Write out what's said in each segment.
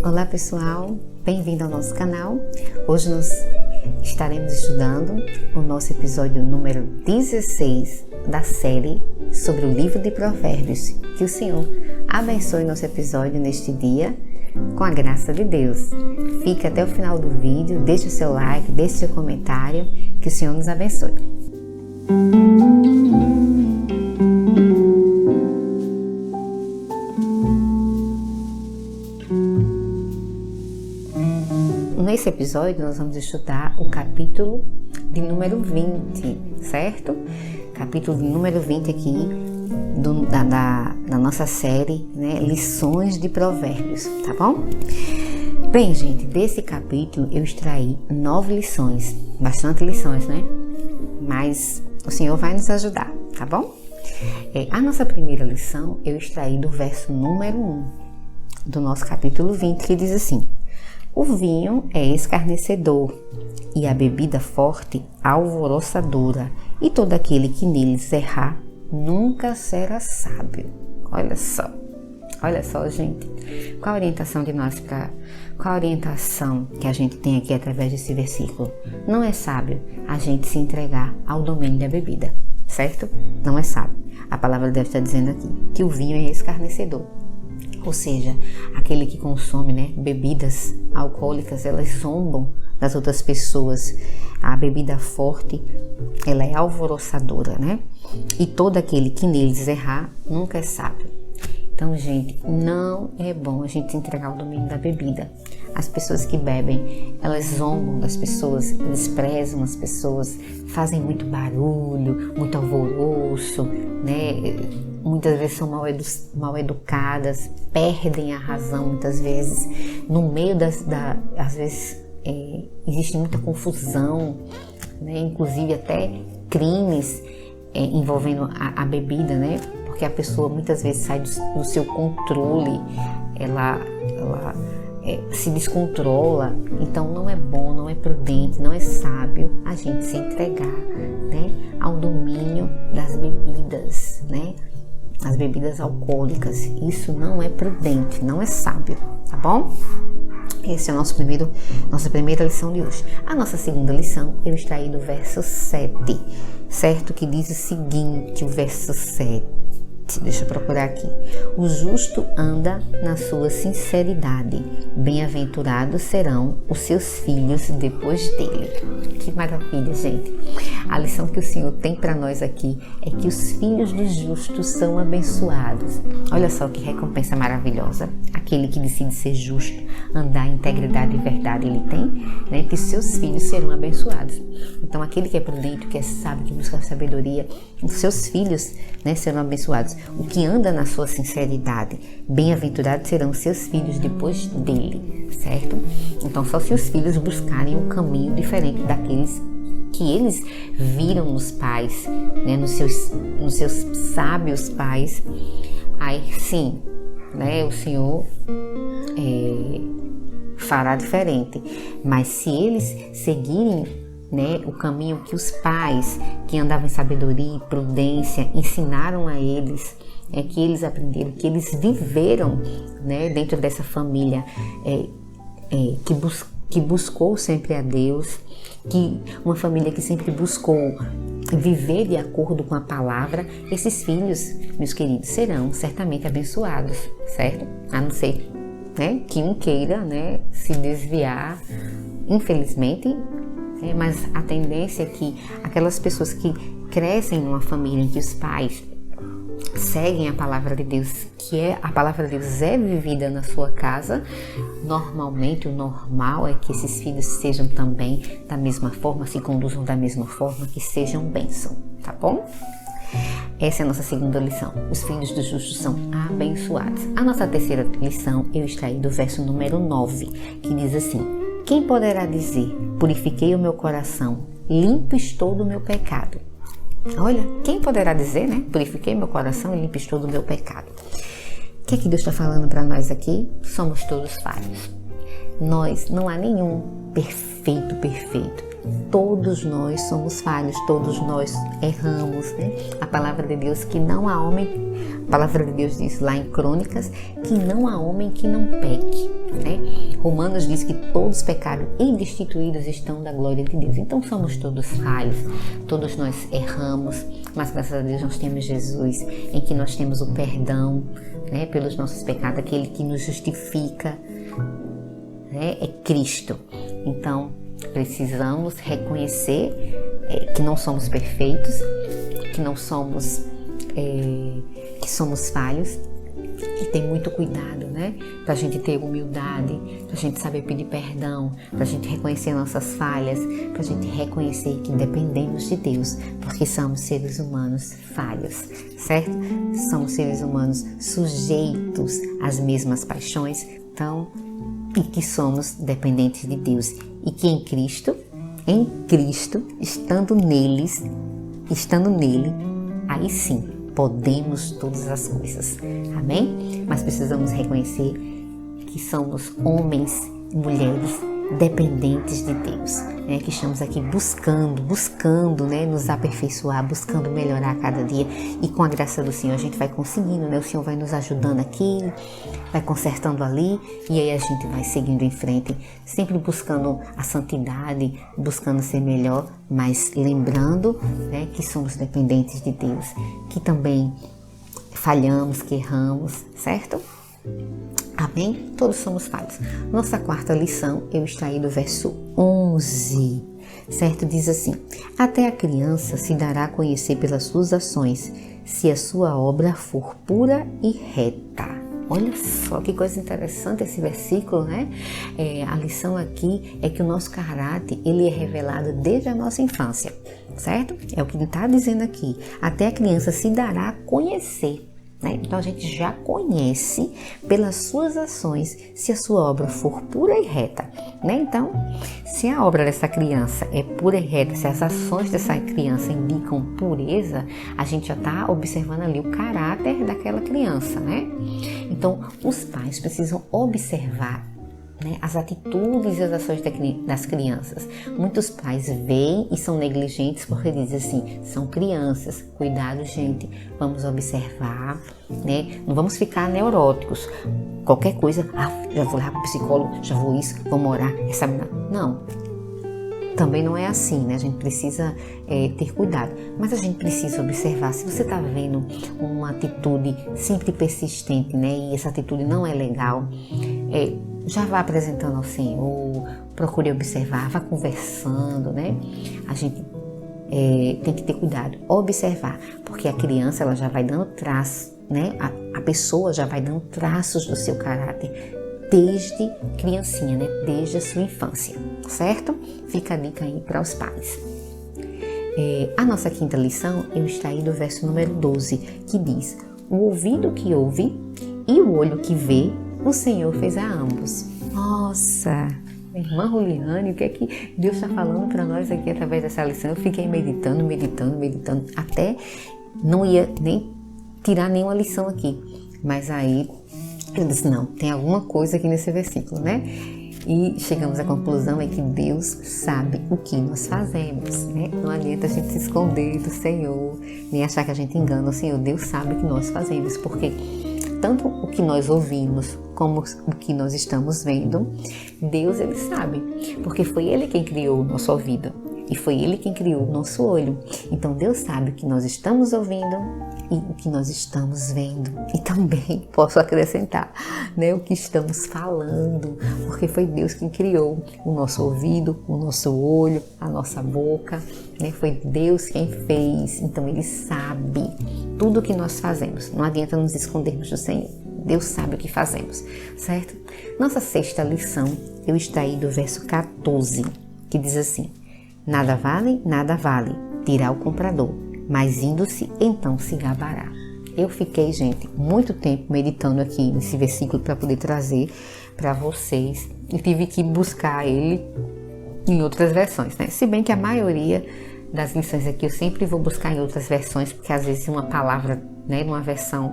Olá pessoal, bem-vindo ao nosso canal. Hoje nós estaremos estudando o nosso episódio número 16 da série sobre o livro de Provérbios. Que o Senhor abençoe nosso episódio neste dia com a graça de Deus. Fique até o final do vídeo, deixe o seu like, deixe o seu comentário, que o Senhor nos abençoe. Nesse episódio nós vamos estudar o capítulo de número 20, certo? Capítulo de número 20 aqui da nossa série, né? Lições de Provérbios, tá bom? Bem, gente, desse capítulo eu extraí 9 lições, bastante lições, né? Mas o Senhor vai nos ajudar, tá bom? A nossa primeira lição eu extraí do verso número 1 do nosso capítulo 20, que diz assim: o vinho é escarnecedor e a bebida forte alvoroçadora, e todo aquele que neles errar nunca será sábio. Olha só, gente. Qual a orientação de nós qual a orientação que a gente tem aqui através desse versículo? Não é sábio a gente se entregar ao domínio da bebida, certo? Não é sábio. A palavra de Deus está dizendo aqui que o vinho é escarnecedor. Ou seja, aquele que consome, né, bebidas alcoólicas, elas zombam das outras pessoas. A bebida forte, ela é alvoroçadora, né? E todo aquele que neles errar nunca é sábio. Então, gente, não é bom a gente entregar o domínio da bebida. As pessoas que bebem, elas zombam das pessoas, desprezam as pessoas, fazem muito barulho, muito alvoroço, né? Muitas vezes são mal educadas, perdem a razão muitas vezes. No meio às vezes existe muita confusão, né? Inclusive até crimes envolvendo a bebida, né? Porque a pessoa muitas vezes sai do seu controle, ela se descontrola. Então não é bom, não é prudente, não é sábio a gente se entregar, né, ao domínio das bebidas, né? As bebidas alcoólicas. Isso não é prudente, não é sábio, tá bom? Esse é nossa primeira lição de hoje. A nossa segunda lição eu extraí do verso 7, certo? Que diz o seguinte, o verso 7. Deixa eu procurar aqui. O justo anda na sua sinceridade. Bem-aventurados serão os seus filhos depois dele. Que maravilha, gente. A lição que o Senhor tem para nós aqui é que os filhos dos justos são abençoados. Olha só que recompensa maravilhosa. Aquele que decide ser justo, andar em integridade e verdade, ele tem, né? Que seus filhos serão abençoados. Então, aquele que é prudente, que é sábio, que busca sabedoria, os seus filhos, né, serão abençoados. O que anda na sua sinceridade, bem-aventurados serão seus filhos depois dele, certo? Então, só se os filhos buscarem um caminho diferente daqueles que eles viram nos pais, né, nos seus sábios pais, aí sim, né, o Senhor fará diferente. Mas se eles seguirem, né, o caminho que os pais que andavam em sabedoria e prudência ensinaram a eles, que eles aprenderam, que eles viveram, né, dentro dessa família que buscou sempre a Deus, que uma família que sempre buscou viver de acordo com a palavra, esses filhos, meus queridos, serão certamente abençoados, certo? A não ser, né, que um queira, né, se desviar, infelizmente. Mas a tendência é que aquelas pessoas que crescem numa família em que os pais seguem a palavra de Deus, a palavra de Deus é vivida na sua casa, normalmente o normal é que esses filhos sejam também da mesma forma, se conduzam da mesma forma, que sejam bênção, tá bom? Essa é a nossa segunda lição. Os filhos dos justos são abençoados. A nossa terceira lição eu extraí do verso número 9, que diz assim: quem poderá dizer, purifiquei o meu coração, limpo estou do meu pecado? Olha, quem poderá dizer, né? Purifiquei meu coração e limpo estou do meu pecado. O que é que Deus está falando para nós aqui? Somos todos falhos. Não há nenhum perfeito. Todos nós somos falhos, todos nós erramos, né? A palavra de Deus que não há homem, a palavra de Deus diz lá em Crônicas que não há homem que não peque, né? Romanos diz que todos pecaram e destituídos estão da glória de Deus. Então somos todos falhos, todos nós erramos, mas graças a Deus nós temos Jesus, em que nós temos o perdão, né, pelos nossos pecados, aquele que nos justifica, né, é Cristo. Então precisamos reconhecer que não somos perfeitos, que não somos, que somos falhos, e ter muito cuidado, né? Pra gente ter humildade, pra gente saber pedir perdão, pra gente reconhecer nossas falhas, pra gente reconhecer que dependemos de Deus, porque somos seres humanos falhos, certo? Somos seres humanos sujeitos às mesmas paixões, então, e que somos dependentes de Deus, e que em Cristo, estando nele, aí sim, podemos todas as coisas, amém? Mas precisamos reconhecer que somos homens e mulheres dependentes de Deus, né? Que estamos aqui buscando, né? Nos aperfeiçoar, buscando melhorar a cada dia, e com a graça do Senhor a gente vai conseguindo, né? O Senhor vai nos ajudando aqui, vai consertando ali, e aí a gente vai seguindo em frente, sempre buscando a santidade, buscando ser melhor, mas lembrando, né, que somos dependentes de Deus, que também falhamos, que erramos, certo? Amém? Todos somos falhos. Nossa quarta lição, eu extraí do verso 11, certo? Diz assim: até a criança se dará a conhecer pelas suas ações, se a sua obra for pura e reta. Olha só que coisa interessante esse versículo, né? A lição aqui é que o nosso caráter, ele é revelado desde a nossa infância, certo? É o que ele está dizendo aqui. Até a criança se dará a conhecer, né? Então a gente já conhece pelas suas ações se a sua obra for pura e reta, né? Então, se a obra dessa criança é pura e reta, se as ações dessa criança indicam pureza, a gente já está observando ali o caráter daquela criança, né? Então, os pais precisam observar, né, as atitudes e as ações das crianças. Muitos pais veem e são negligentes porque dizem assim: são crianças, cuidado, gente, vamos observar, né? Não vamos ficar neuróticos. Qualquer coisa, já vou lá para o psicólogo, já vou isso, vamos orar, não. Também não é assim, né? A gente precisa ter cuidado, mas a gente precisa observar. Se você está vendo uma atitude sempre persistente, né, e essa atitude não é legal, já vá apresentando ao Senhor, procure observar, vá conversando, né? A gente tem que ter cuidado, observar, porque a criança ela já vai dando traços, né? A pessoa já vai dando traços do seu caráter desde criancinha, né? Desde a sua infância, certo? Fica a dica aí para os pais. A nossa quinta lição, eu extraí do verso número 12, que diz: o ouvido que ouve e o olho que vê, o Senhor fez a ambos. Nossa, irmã Juliane, o que é que Deus está falando para nós aqui através dessa lição? Eu fiquei meditando, até não ia nem tirar nenhuma lição aqui, mas aí eu disse: não, tem alguma coisa aqui nesse versículo, né? E chegamos à conclusão é que Deus sabe o que nós fazemos, né? Não adianta a gente se esconder do Senhor, nem achar que a gente engana o Senhor. Deus sabe o que nós fazemos, porque tanto o que nós ouvimos como o que nós estamos vendo, Deus, Ele sabe, porque foi Ele quem criou o nosso ouvido e foi Ele quem criou o nosso olho. Então Deus sabe o que nós estamos ouvindo e o que nós estamos vendo, e também posso acrescentar, né, o que estamos falando, porque foi Deus quem criou o nosso ouvido, o nosso olho, a nossa boca, né? Foi Deus quem fez, então Ele sabe tudo o que nós fazemos. Não adianta nos escondermos do Senhor. Deus sabe o que fazemos, certo? Nossa sexta lição, eu extraí do verso 14, que diz assim: nada vale, dirá o comprador, mas indo-se, então se gabará. Eu fiquei, gente, muito tempo meditando aqui nesse versículo para poder trazer para vocês, e tive que buscar ele em outras versões, né? Se bem que a maioria das lições aqui eu sempre vou buscar em outras versões, porque às vezes uma palavra, né, numa versão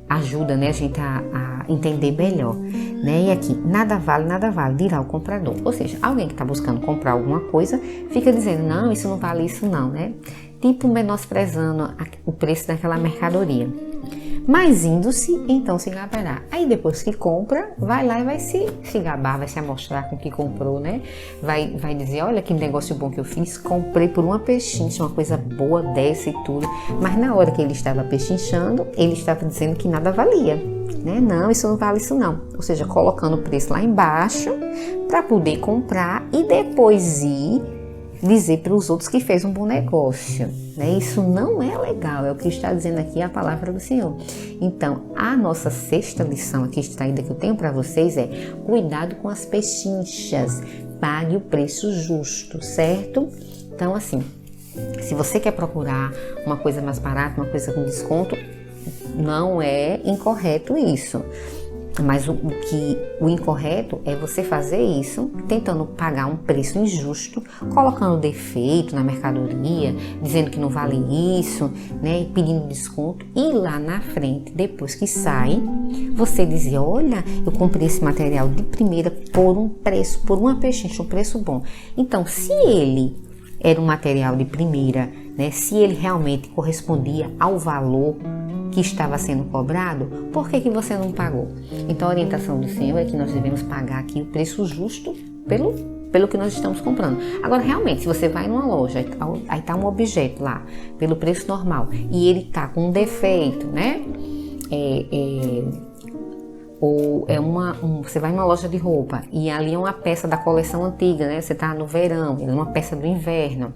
ajuda, né, a gente a entender melhor, né? E aqui, nada vale, dirá o comprador. Ou seja, alguém que está buscando comprar alguma coisa fica dizendo, não, isso não vale isso não, né? Tipo menosprezando o preço daquela mercadoria. Mas indo-se, então se gabará. Aí depois que compra, vai lá e vai se gabar, vai se amostrar com o que comprou, né? Vai dizer, olha que negócio bom que eu fiz, comprei por uma pechincha, uma coisa boa dessa e tudo. Mas na hora que ele estava pechinchando, ele estava dizendo que nada valia, né? Não, isso não vale isso não. Ou seja, colocando o preço lá embaixo para poder comprar e depois ir dizer para os outros que fez um bom negócio, né? Isso não é legal, é o que está dizendo aqui a palavra do Senhor. Então, a nossa sexta lição aqui extraída que eu tenho para vocês é cuidado com as pechinchas, pague o preço justo, certo? Então, assim, se você quer procurar uma coisa mais barata, uma coisa com desconto, não é incorreto isso. Mas o incorreto é você fazer isso tentando pagar um preço injusto, colocando defeito na mercadoria, dizendo que não vale isso, né, pedindo desconto, e lá na frente, depois que sai, você dizer, olha, eu comprei esse material de primeira por um preço, por uma pechincha, um preço bom. Então, se ele era um material de primeira, né, se ele realmente correspondia ao valor que estava sendo cobrado, por que você não pagou? Então a orientação do Senhor é que nós devemos pagar aqui o preço justo pelo que nós estamos comprando. Agora, realmente, se você vai numa loja, aí está um objeto lá, pelo preço normal, e ele está com um defeito, né? Ou você vai numa loja de roupa e ali é uma peça da coleção antiga, né? Você está no verão, é uma peça do inverno.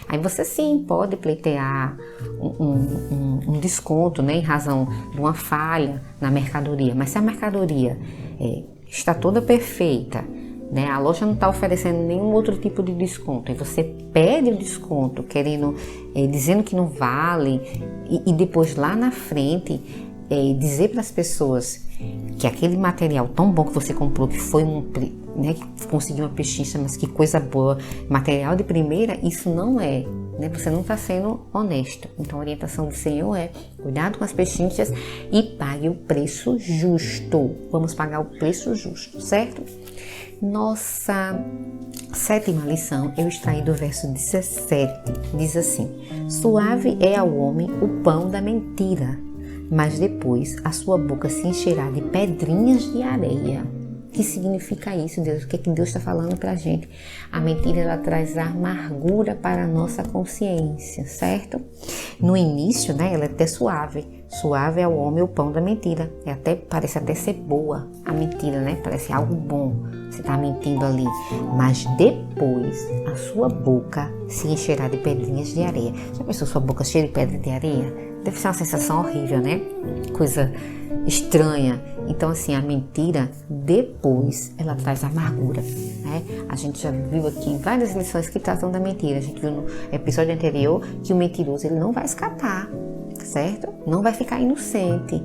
Aí você sim pode pleitear um desconto, né? Em razão de uma falha na mercadoria. Mas se a mercadoria está toda perfeita, né? A loja não está oferecendo nenhum outro tipo de desconto, e você pede o desconto dizendo que não vale, e depois lá na frente dizer para as pessoas que aquele material tão bom que você comprou, que foi né, que conseguiu uma pechincha, mas que coisa boa, material de primeira, isso não é, né? Você não está sendo honesto. Então a orientação do Senhor é cuidado com as pechinchas e pague o preço justo. Vamos pagar o preço justo, certo? Nossa sétima lição eu extraí do verso 17, diz assim: suave é ao homem o pão da mentira, mas depois a sua boca se encherá de pedrinhas de areia. O que significa isso, Deus? O que é que Deus está falando para a gente? A mentira, ela traz amargura para a nossa consciência, certo? No início, né, ela é até suave. Suave é ao homem o pão da mentira. Parece até ser boa a mentira, né? Parece algo bom. Você está mentindo ali. Mas depois a sua boca se encherá de pedrinhas de areia. Já pensou sua boca cheia de pedra de areia? Deve ser uma sensação horrível, né? Coisa estranha. Então, assim, a mentira, depois, ela traz amargura, né? A gente já viu aqui várias lições que tratam da mentira. A gente viu no episódio anterior que o mentiroso, ele não vai escapar, certo? Não vai ficar inocente.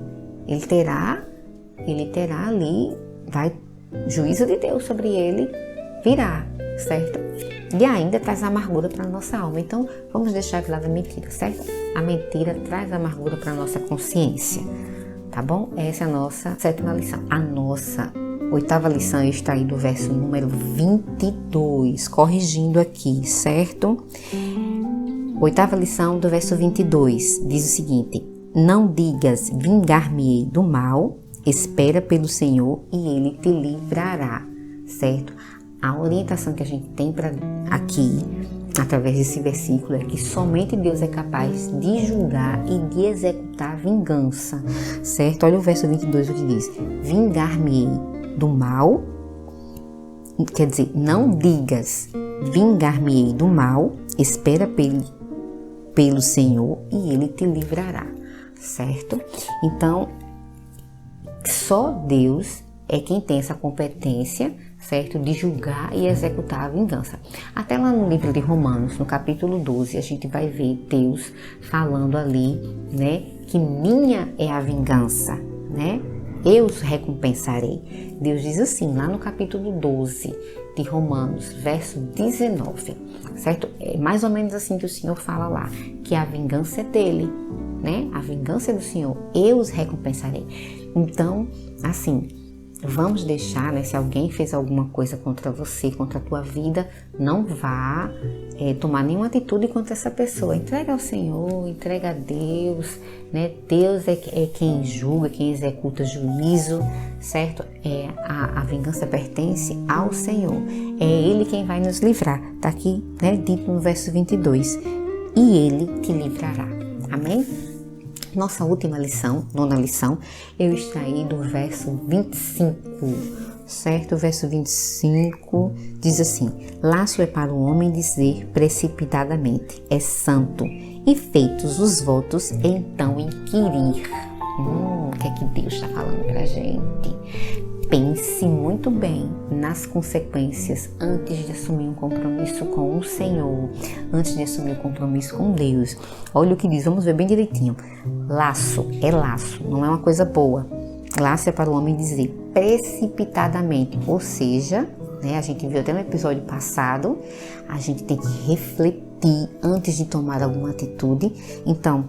Ele terá ali, juízo de Deus sobre ele virá, certo? E ainda traz amargura para a nossa alma. Então, vamos deixar de lado a mentira, certo? A mentira traz amargura para a nossa consciência, tá bom? Essa é a nossa sétima lição. A nossa oitava lição está aí do verso número 22, corrigindo aqui, certo? Oitava lição do verso 22, diz o seguinte: não digas, vingar-me-ei do mal, espera pelo Senhor e Ele te livrará, certo? A orientação que a gente tem aqui, através desse versículo, é que somente Deus é capaz de julgar e de executar a vingança, certo? Olha o verso 22, o que diz: vingar-me-ei do mal, quer dizer, não digas, vingar-me-ei do mal, espera pelo Senhor e Ele te livrará, certo? Então, só Deus é quem tem essa competência, certo, de julgar e executar a vingança. Até lá no livro de Romanos, no capítulo 12, a gente vai ver Deus falando ali, né, que minha é a vingança, né? Eu os recompensarei. Deus diz assim, lá no capítulo 12, de Romanos, verso 19, certo? É mais ou menos assim que o Senhor fala lá, que a vingança é dele, né? A vingança é do Senhor, eu os recompensarei. Então, assim, vamos deixar, né? Se alguém fez alguma coisa contra você, contra a tua vida, não vá tomar nenhuma atitude contra essa pessoa. Entrega ao Senhor, entrega a Deus, né? Deus é quem julga, quem executa juízo, certo? A vingança pertence ao Senhor. É Ele quem vai nos livrar. Tá aqui, né? Dito no verso 22. E Ele te livrará. Amém? Nossa última lição, nona lição, eu extraí do verso 25, certo? O verso 25 diz assim: laço é para o homem dizer precipitadamente, é santo, e feitos os votos, então inquirir. O que é que Deus está falando pra gente? Pense muito bem nas consequências antes de assumir um compromisso com o Senhor, antes de assumir um compromisso com Deus. Olha o que diz, vamos ver bem direitinho. Laço é laço, não é uma coisa boa. Laço é para o homem dizer precipitadamente, ou seja, né, a gente viu até no episódio passado, a gente tem que refletir antes de tomar alguma atitude. Então,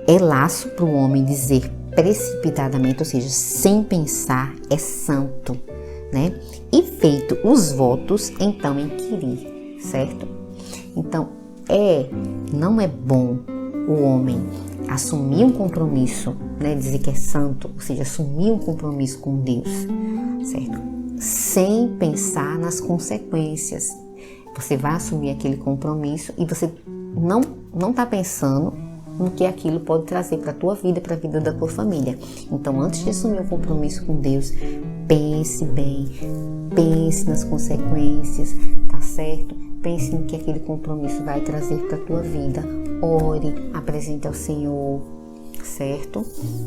é laço para o homem dizer precipitadamente, ou seja, sem pensar, é santo, né? E feito os votos, então inquirir, certo? Então, não é bom o homem assumir um compromisso, né? Dizer que é santo, ou seja, assumir um compromisso com Deus, certo? Sem pensar nas consequências. Você vai assumir aquele compromisso e você não está pensando no que aquilo pode trazer para a tua vida, para a vida da tua família. Então, antes de assumir um compromisso com Deus, pense bem, pense nas consequências, tá certo? Pense no que aquele compromisso vai trazer para a tua vida. Ore, apresente ao Senhor, certo?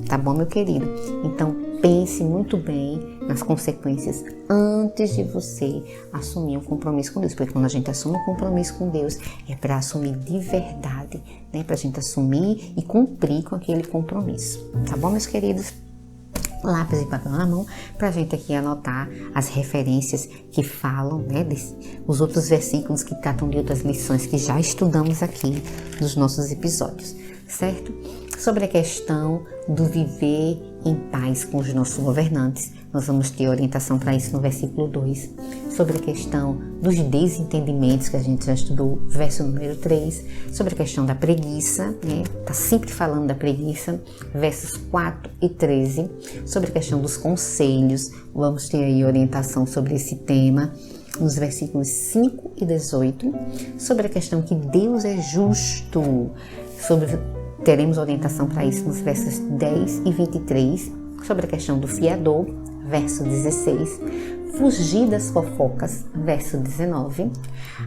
Tá bom, meu querido? Então, pense muito bem nas consequências antes de você assumir um compromisso com Deus. Porque quando a gente assume um compromisso com Deus, é para assumir de verdade, né? Para a gente assumir e cumprir com aquele compromisso. Tá bom, meus queridos? Lápis e papel na mão, para a gente aqui anotar as referências que falam, né, os outros versículos que tratam de outras lições que já estudamos aqui nos nossos episódios, certo? Sobre a questão do viver em paz com os nossos governantes, nós vamos ter orientação para isso no versículo 2. Sobre a questão dos desentendimentos, que a gente já estudou, verso número 3. Sobre a questão da preguiça, né? Tá sempre falando da preguiça, versos 4 e 13. Sobre a questão dos conselhos, vamos ter aí orientação sobre esse tema nos versículos 5 e 18. Sobre a questão que Deus é justo, teremos orientação para isso nos versos 10 e 23, sobre a questão do fiador, verso 16, fugir das fofocas, verso 19,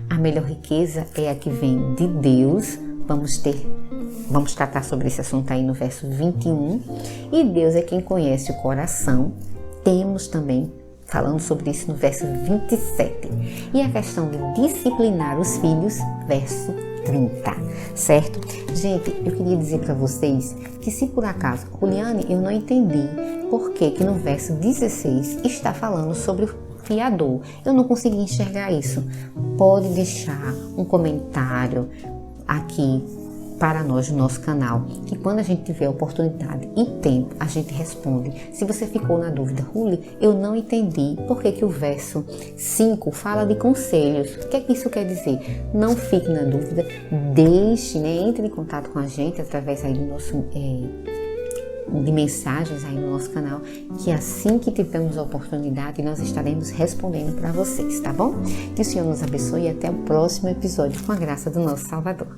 a melhor riqueza é a que vem de Deus, vamos tratar sobre esse assunto aí no verso 21, e Deus é quem conhece o coração, temos também falando sobre isso no verso 27, e a questão de disciplinar os filhos, verso 30, certo? Gente, eu queria dizer para vocês que se por acaso, Juliane, eu não entendi por que no verso 16 está falando sobre o fiador. Eu não consegui enxergar isso. Pode deixar um comentário aqui para nós no nosso canal, que quando a gente tiver oportunidade e tempo, a gente responde. Se você ficou na dúvida, Juli, eu não entendi por que o verso 5 fala de conselhos. O que é que isso quer dizer? Não fique na dúvida, deixe, né, entre em contato com a gente através aí do nosso de mensagens aí no nosso canal, que assim que tivermos a oportunidade, nós estaremos respondendo para vocês, tá bom? Que o Senhor nos abençoe e até o próximo episódio, com a graça do nosso Salvador.